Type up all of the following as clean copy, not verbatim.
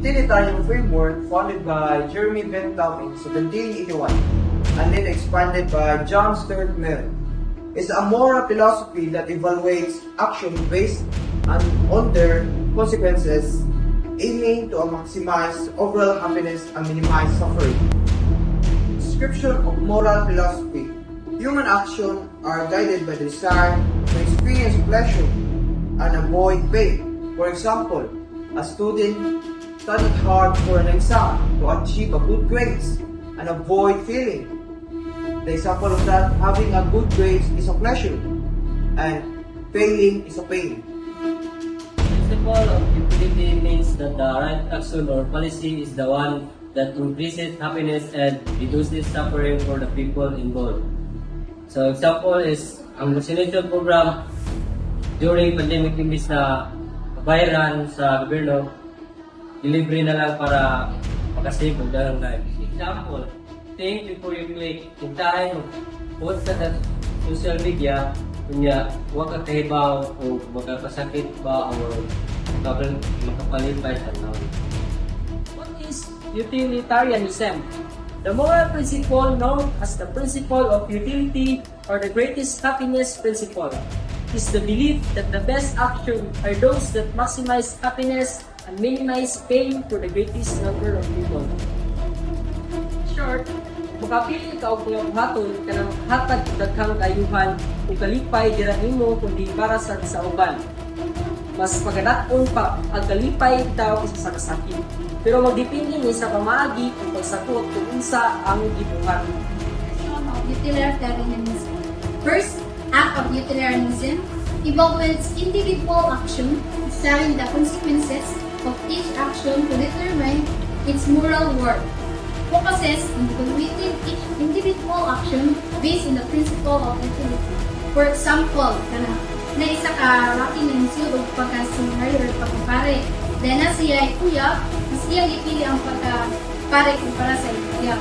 utilitarian framework founded by Jeremy Bentham in 1781 and then expanded by John Stuart Mill is a moral philosophy that evaluates action based on their consequences, aiming to maximize overall happiness and minimize suffering. Description of moral philosophy. Human actions are guided by the desire to experience pleasure and avoid pain. For example, a student studied hard for an exam to achieve a good grades and avoid failing. The example of that, having a good grades is a pleasure and failing is a pain. Principle of utility means that the right action or policy is the one that increases happiness and reduces suffering for the people involved. So example is ang vaccination program during pandemic imbis na bayaran sa gobyerno, delivery na lang para makasave ng darang life. Example, think before you click, hintahin mo, post ka sa social media, kunya, huwag ka kahibaw o magkakasakit ba o makapalipay sa naon. What is utilitarianism? The moral principle known as the principle of utility or the greatest happiness principle is the belief that the best actions are those that maximize happiness and minimize pain for the greatest number of people. In short, makapili ka og mga hatol kanang hatag daghang kayuhan ug kalipay dira nimo kundi para sa uban. Mas pagadat-on pa ang kalipay bitaw kaysa sa kasakit. Pero magdepende ni sa pamaagi kung pagsakot kung unsa ang gibuhat. Of utilitarianism. First act of utilitarianism evaluates individual action, studying the consequences of each action to determine its moral worth. Focuses on evaluating each individual action based on the principle of utility. For example, na isa ka raking ng isyo o pagka-scenario or pagkapare. Dahil na siya ay kuya, mas iyang ipili ang pagkapare kumpara sa kuya.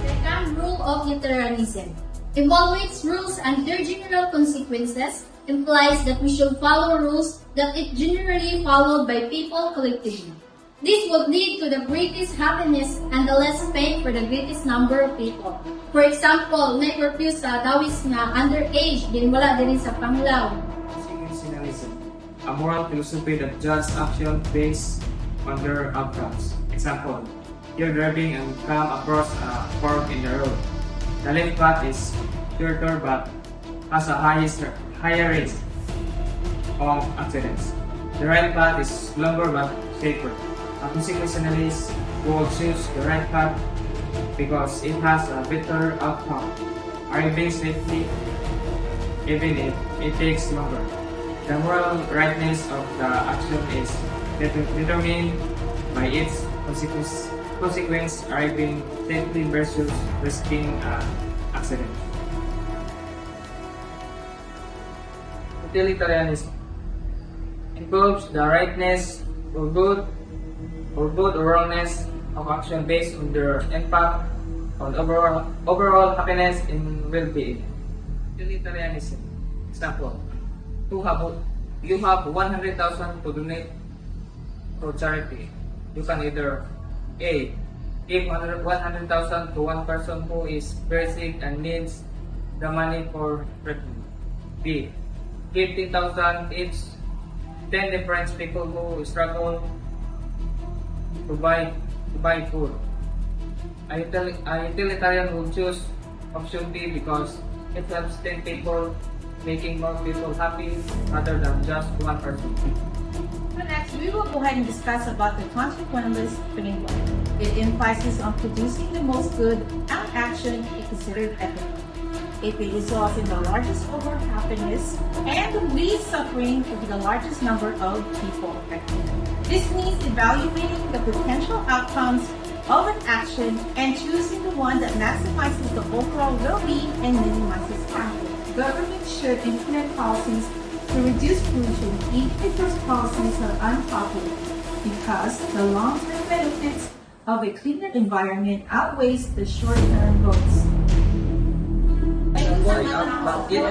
Second rule of utilitarianism evaluates rules and their general consequences, implies that we should follow rules that is generally followed by people collectively. This would lead to the greatest happiness and the less pain for the greatest number of people. For example, may curfew sa dawis nga underage, din wala din sa panglaw. Consequentialism, a moral philosophy that judges action based on their outcomes. Example, you're driving and come across a fork in the road. The left path is shorter but has a higher risk of accidents. The right path is longer but safer. A consequentialist will choose the right path because it has a better outcome, arriving safely even if it takes longer. The moral rightness of the action is determined by its consequence arriving safely versus risking an accident. Utilitarianism involves the rightness or good or wrongness of action based on their impact on overall happiness and well-being. Utilitarianism. Example, you have 100,000 to donate for charity. You can either A. Give 100,000 to one person who is very sick and needs the money for treatment. B. Give 10,000 each 10 different people who struggle to buy food. A utilitarian will choose option B because it helps 10 people, making more people happy rather than just one person. Next, we will go ahead and discuss about the Consequentialist framework. It emphasizes on producing the most good and action is considered ethical. It results in the largest overall happiness and the least suffering for the largest number of people affected. This means evaluating the potential outcomes of an action and choosing the one that maximizes the overall well-being and minimizes harm. Government should implement policies to reduce pollution even if those policies are unpopular, because the long-term benefits of a cleaner environment outweighs the short-term goals. Boy, bakit?